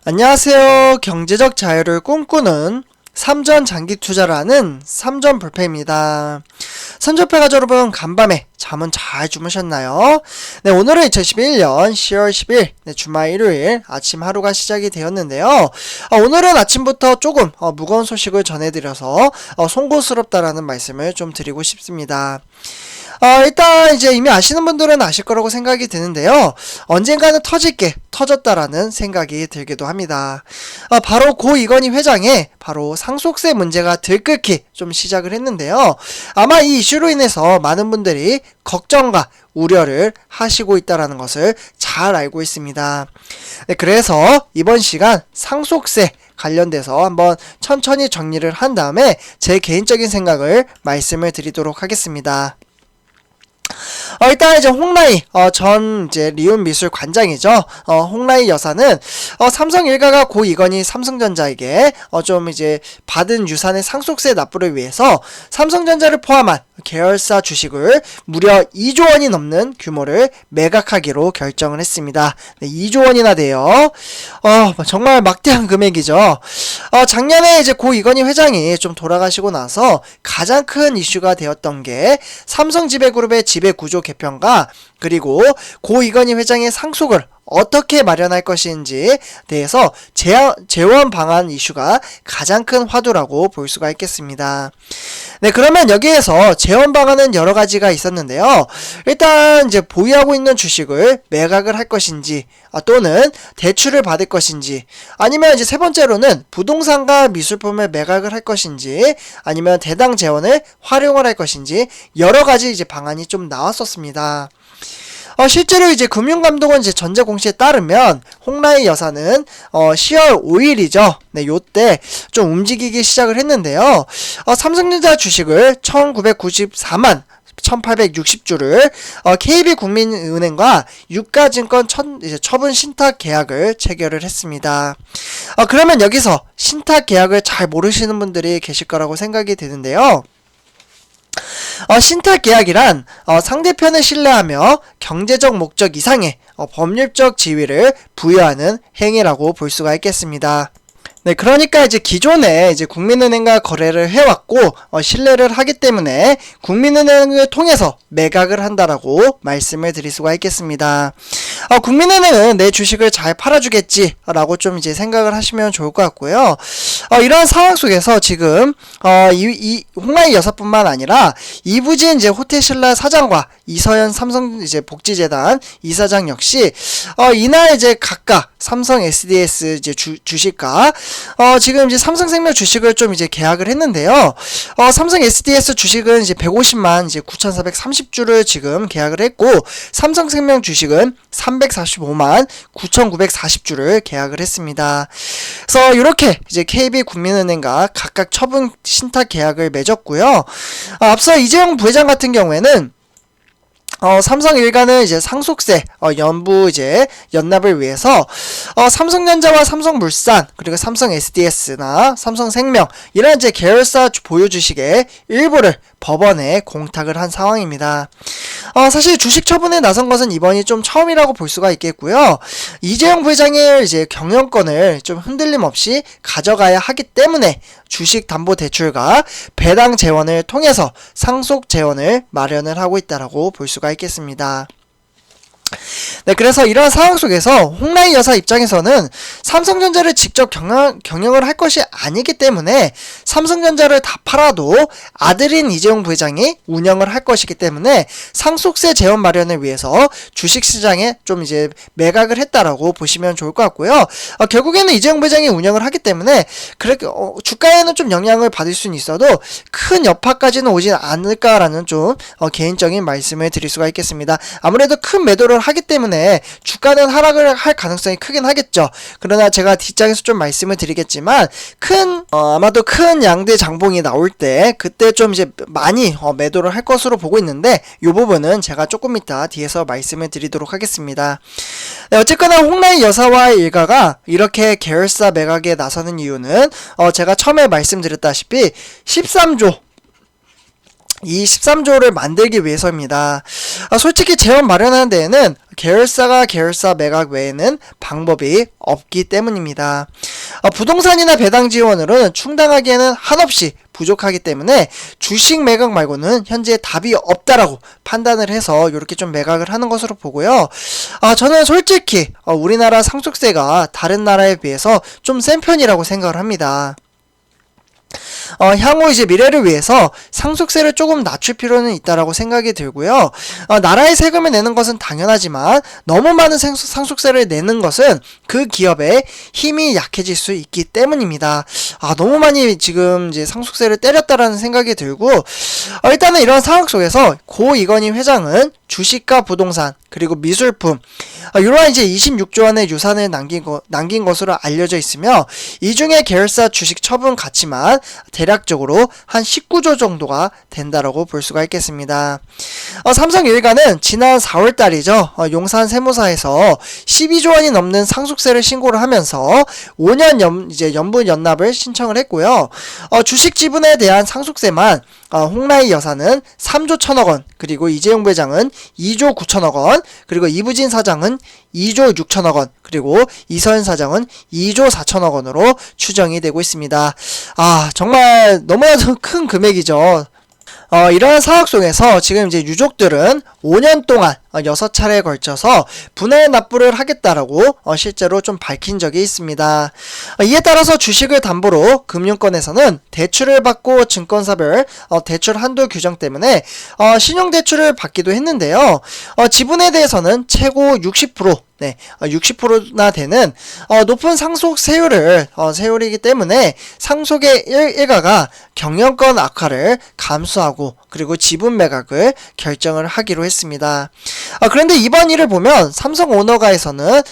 안녕하세요. 경제적 자유를 꿈꾸는 삼전 장기 투자를 하는 삼전 불패입니다. 삼전패가 여러분 간밤에 잠은 잘 주무셨나요? 네, 오늘은 2011년 10월 10일 주말 일요일 아침 하루가 시작이 되었는데요. 오늘은 아침부터 조금 무거운 소식을 전해드려서 송구스럽다라는 말씀을 좀 드리고 싶습니다. 일단 이제 이미 아시는 분들은 아실 거라고 생각이 드는데요. 언젠가는 터졌다라는 생각이 들기도 합니다. 바로 고 이건희 회장의 바로 상속세 문제가 들끓기 좀 시작을 했는데요. 아마 이 이슈로 인해서 많은 분들이 걱정과 우려를 하시고 있다는 것을 잘 알고 있습니다. 네, 그래서 이번 시간 상속세 관련돼서 한번 천천히 정리를 한 다음에 제 개인적인 생각을 말씀을 드리도록 하겠습니다. 일단 이제 홍라희 전 이제 리움 미술 관장이죠. 홍라희 여사는 삼성 일가가 고 이건희 삼성전자에게 좀 이제 받은 유산의 상속세 납부를 위해서 삼성전자를 포함한 계열사 주식을 무려 2조 원이 넘는 규모를 매각하기로 결정을 했습니다. 네, 2조 원이나 돼요. 정말 막대한 금액이죠. 작년에 이제 고 이건희 회장이 좀 돌아가시고 나서 가장 큰 이슈가 되었던 게 삼성지배그룹의 지배구조 개편과 그리고 고 이건희 회장의 상속을 어떻게 마련할 것인지에 대해서 재원 방안 이슈가 가장 큰 화두라고 볼 수가 있겠습니다. 네, 그러면 여기에서 재원 방안은 여러 가지가 있었는데요. 일단 이제 보유하고 있는 주식을 매각을 할 것인지 또는 대출을 받을 것인지 아니면 이제 세 번째로는 부동산과 미술품을 매각을 할 것인지 아니면 대당 재원을 활용을 할 것인지 여러 가지 이제 방안이 좀 나왔었습니다. 실제로 이제 금융감독원 이제 전자 공시에 따르면 홍라희 여사는 10월 5일이죠. 네, 요때 좀 움직이기 시작을 했는데요. 삼성전자 주식을 1994만 1860주를 KB국민은행과 유가증권 처분 신탁 계약을 체결을 했습니다. 그러면 여기서 신탁 계약을 잘 모르시는 분들이 계실 거라고 생각이 되는데요. 신탁 계약이란 상대편을 신뢰하며 경제적 목적 이상의 법률적 지위를 부여하는 행위라고 볼 수가 있겠습니다. 네, 그러니까 이제 기존에 이제 국민은행과 거래를 해왔고 신뢰를 하기 때문에 국민은행을 통해서 매각을 한다라고 말씀을 드릴 수가 있겠습니다. 국민은행은 내 주식을 잘 팔아주겠지라고 좀 이제 생각을 하시면 좋을 것 같고요. 이런 상황 속에서 지금 이 홍라희 여사뿐만 아니라 이부진 이제 호텔신라 사장과 이서연 삼성 이제 복지재단 이사장 역시 이날 이제 각각 삼성 SDS 이제 주식과 지금 이제 삼성생명 주식을 좀 이제 계약을 했는데요. 삼성 SDS 주식은 이제 150만 이제 9,430주를 지금 계약을 했고 삼성생명 주식은 345만 9,940주를 계약을 했습니다. 그래서 이렇게 이제 KB국민은행과 각각 처분 신탁 계약을 맺었고요. 앞서 이재용 부회장 같은 경우에는 삼성 일가는 이제 상속세 연부 이제 연납을 위해서 삼성전자와 삼성물산 그리고 삼성 SDS나 삼성생명 이런 이제 계열사 보유 주식의 일부를 법원에 공탁을 한 상황입니다. 사실 주식 처분에 나선 것은 이번이 좀 처음이라고 볼 수가 있겠고요. 이재용 부회장의 이제 경영권을 좀 흔들림 없이 가져가야 하기 때문에 주식담보대출과 배당 재원을 통해서 상속 재원을 마련을 하고 있다라고 볼 수가 있겠습니다. 네, 그래서 이러한 상황 속에서 홍라희 여사 입장에서는 삼성전자를 직접 경영을 할 것이 아니기 때문에 삼성전자를 다 팔아도 아들인 이재용 부회장이 운영을 할 것이기 때문에 상속세 재원 마련을 위해서 주식시장에 좀 이제 매각을 했다라고 보시면 좋을 것 같고요. 결국에는 이재용 부회장이 운영을 하기 때문에 그렇게 주가에는 좀 영향을 받을 수는 있어도 큰 여파까지는 오진 않을까라는 좀 개인적인 말씀을 드릴 수가 있겠습니다. 아무래도 큰 매도를 하기 때문에 주가는 하락을 할 가능성이 크긴 하겠죠. 그러나 제가 뒷장에서 좀 말씀을 드리겠지만 아마도 큰 양대 장봉이 나올 때 그때 좀 이제 많이 매도를 할 것으로 보고 있는데 이 부분은 제가 조금 이따 뒤에서 말씀을 드리도록 하겠습니다. 네, 어쨌거나 홍라희 여사와의 일가가 이렇게 계열사 매각에 나서는 이유는 제가 처음에 말씀드렸다시피 13조 이 13조를 만들기 위해서입니다. 솔직히 재원 마련하는 데에는 계열사가 계열사 매각 외에는 방법이 없기 때문입니다. 부동산이나 배당 지원으로는 충당하기에는 한없이 부족하기 때문에 주식 매각 말고는 현재 답이 없다라고 판단을 해서 이렇게 좀 매각을 하는 것으로 보고요. 저는 솔직히 우리나라 상속세가 다른 나라에 비해서 좀 센 편이라고 생각을 합니다. 향후 이제 미래를 위해서 상속세를 조금 낮출 필요는 있다라고 생각이 들고요. 나라의 세금을 내는 것은 당연하지만 너무 많은 상속세를 내는 것은 그 기업의 힘이 약해질 수 있기 때문입니다. 너무 많이 지금 이제 상속세를 때렸다라는 생각이 들고, 일단은 이런 상황 속에서 고 이건희 회장은 주식과 부동산 그리고 미술품 이러한 이제 26조 원의 유산을 남긴 것으로 알려져 있으며, 이 중에 계열사 주식 처분 가치만 대략적으로 한 19조 정도가 된다라고 볼 수가 있겠습니다. 삼성일가는 지난 4월 달이죠. 용산 세무사에서 12조 원이 넘는 상속세를 신고를 하면서 5년 이제 연분 연납을 신청을 했고요. 주식 지분에 대한 상속세만 홍라희 여사는 3조 1천억 원, 그리고 이재용 회장은 2조 9천억 원, 그리고 이부진 사장은 2조 6천억 원, 그리고 이서현 사장은 2조 4천억 원으로 추정이 되고 있습니다. 정말 너무나도 큰 금액이죠. 이러한 사학 속에서 지금 이제 유족들은 5년 동안 6차례에 걸쳐서 분할 납부를 하겠다라고 실제로 좀 밝힌 적이 있습니다. 이에 따라서 주식을 담보로 금융권에서는 대출을 받고 증권사별 대출 한도 규정 때문에 신용대출을 받기도 했는데요. 지분에 대해서는 최고 60%, 60%나 되는 높은 상속 세율이기 때문에 상속의 일가가 경영권 악화를 감수하고 그리고 지분 매각을 결정을 하기로 했습니다. 그런데 이번 일을 보면 삼성 오너가에서는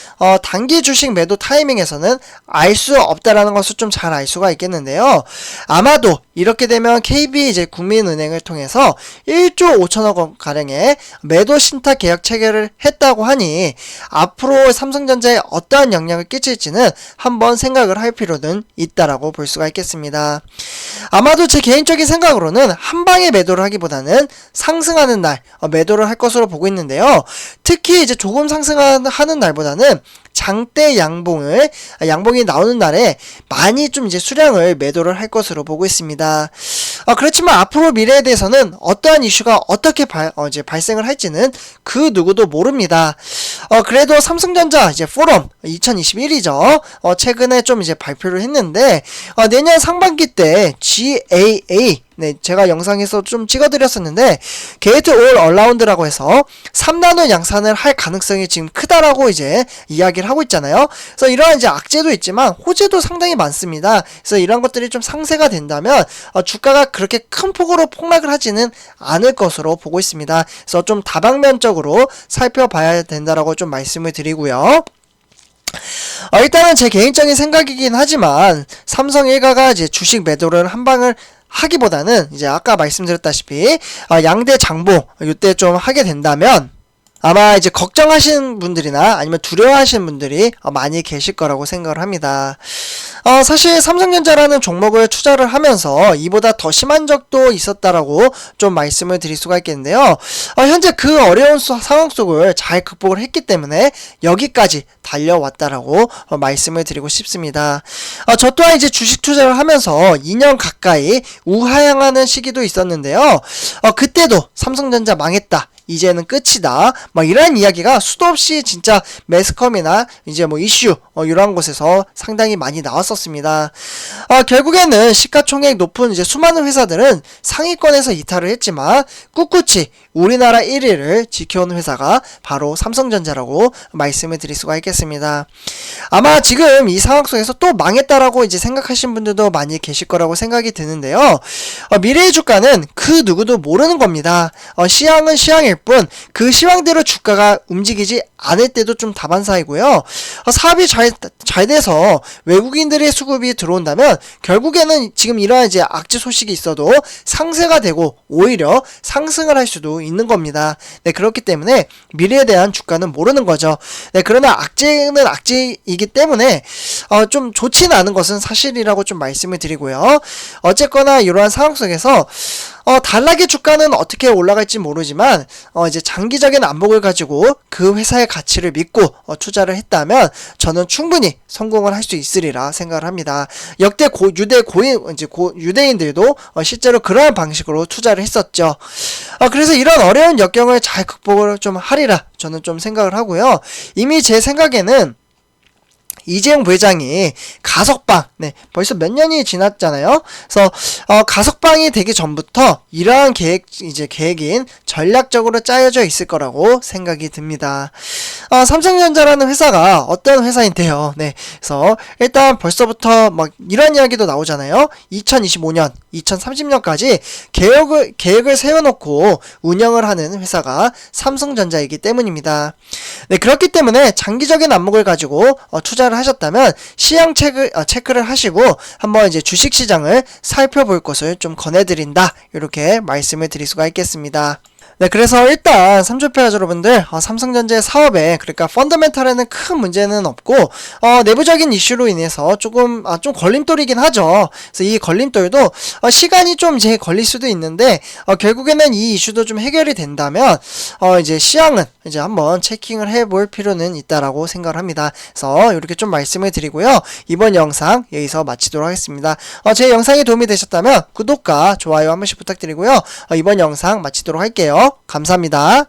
단기 주식 매도 타이밍에서는 알 수 없다라는 것을 좀 잘 알 수가 있겠는데요. 아마도 이렇게 되면 KB 이제 국민은행을 통해서 1조 5천억 원 가량의 매도 신탁 계약 체결을 했다고 하니 앞으로 삼성전자에 어떠한 영향을 끼칠지는 한번 생각을 할 필요는 있다라고 볼 수가 있겠습니다. 아마도 제 개인적인 생각으로는 한 방에 매도를 하기보다는 상승하는 날 매도를 할 것으로 보고 있는데요. 특히 이제 조금 상승하는 날보다는 장대 양봉이 나오는 날에 많이 좀 이제 수량을 매도를 할 것으로 보고 있습니다. 그렇지만 앞으로 미래에 대해서는 어떠한 이슈가 어떻게 이제 발생을 할지는 그 누구도 모릅니다. 그래도 삼성전자 이제 포럼 2021이죠. 최근에 좀 이제 발표를 했는데 내년 상반기 때 GAA 제가 영상에서 좀 찍어드렸었는데 게이트 올 얼라운드라고 해서 3나노 양산을 할 가능성이 지금 크다라고 이제 이야기를 하고 있잖아요. 그래서 이러한 이제 악재도 있지만 호재도 상당히 많습니다. 그래서 이런 것들이 좀 상쇄가 된다면 주가가 그렇게 큰 폭으로 폭락을 하지는 않을 것으로 보고 있습니다. 그래서 좀 다방면적으로 살펴봐야 된다라고 좀 말씀을 드리고요. 일단은 제 개인적인 생각이긴 하지만 삼성 일가가 이제 주식 매도를 한 방을 하기보다는 이제 아까 말씀드렸다시피 양대 장보 이때 좀 하게 된다면 아마 이제 걱정하시는 분들이나 아니면 두려워하시는 분들이 많이 계실 거라고 생각을 합니다. 사실 삼성전자라는 종목을 투자를 하면서 이보다 더 심한 적도 있었다라고 좀 말씀을 드릴 수가 있겠는데요. 현재 그 어려운 상황 속을 잘 극복을 했기 때문에 여기까지 달려왔다라고 말씀을 드리고 싶습니다. 저 또한 이제 주식 투자를 하면서 2년 가까이 우하향하는 시기도 있었는데요. 그때도 삼성전자 망했다, 이제는 끝이다, 막 이런 이야기가 수도 없이 진짜 매스컴이나 이제 뭐 이슈 이런 곳에서 상당히 많이 나왔었습니다. 결국에는 시가총액 높은 이제 수많은 회사들은 상위권에서 이탈을 했지만 꿋꿋이 우리나라 1위를 지켜온 회사가 바로 삼성전자라고 말씀을 드릴 수가 있겠습니다. 아마 지금 이 상황 속에서 또 망했다라고 이제 생각하시는 분들도 많이 계실 거라고 생각이 드는데요. 미래의 주가는 그 누구도 모르는 겁니다. 시황은 시황일 뿐 그 시황대로 주가가 움직이지 않을 때도 좀 다반사이고요. 사업이 잘 돼서 외국인들의 수급이 들어온다면 결국에는 지금 이러한 이제 악재 소식이 있어도 상쇄가 되고 오히려 상승을 할 수도 있는 겁니다. 그렇기 때문에 미래에 대한 주가는 모르는 거죠. 그러나 악재는 악재이기 때문에 좀 좋지는 않은 것은 사실이라고 좀 말씀을 드리고요. 어쨌거나 이러한 상황 속에서 단락의 주가는 어떻게 올라갈지 모르지만 이제 장기적인 안목을 가지고 그 회사의 가치를 믿고 투자를 했다면 저는 충분히 성공을 할 수 있으리라 생각을 합니다. 역대 유대인들도 실제로 그러한 방식으로 투자를 했었죠. 그래서 이런 어려운 역경을 잘 극복을 좀 하리라 저는 좀 생각을 하고요. 이미 제 생각에는 이재용 부회장이 가석방, 벌써 몇 년이 지났잖아요. 그래서 가석방이 되기 전부터 이러한 계획인 전략적으로 짜여져 있을 거라고 생각이 듭니다. 삼성전자라는 회사가 어떤 회사인데요. 그래서 일단 벌써부터 막 이런 이야기도 나오잖아요. 2025년, 2030년까지 계획을 세워놓고 운영을 하는 회사가 삼성전자이기 때문입니다. 그렇기 때문에 장기적인 안목을 가지고 투자를 하셨다면 시장 체크를 하시고 한번 이제 주식시장을 살펴볼 것을 좀 권해드린다. 이렇게 말씀을 드릴 수가 있겠습니다. 그래서 일단 삼조표자 여러분들 삼성전자의 사업에 그러니까 펀더멘탈에는 큰 문제는 없고 내부적인 이슈로 인해서 좀 걸림돌이긴 하죠. 그래서 이 걸림돌도 시간이 좀 이제 걸릴 수도 있는데 결국에는 이 이슈도 좀 해결이 된다면 이제 시장은 이제 한번 체킹을 해볼 필요는 있다라고 생각을 합니다. 그래서 이렇게 좀 말씀을 드리고요. 이번 영상 여기서 마치도록 하겠습니다. 제 영상이 도움이 되셨다면 구독과 좋아요 한 번씩 부탁드리고요. 이번 영상 마치도록 할게요. 감사합니다.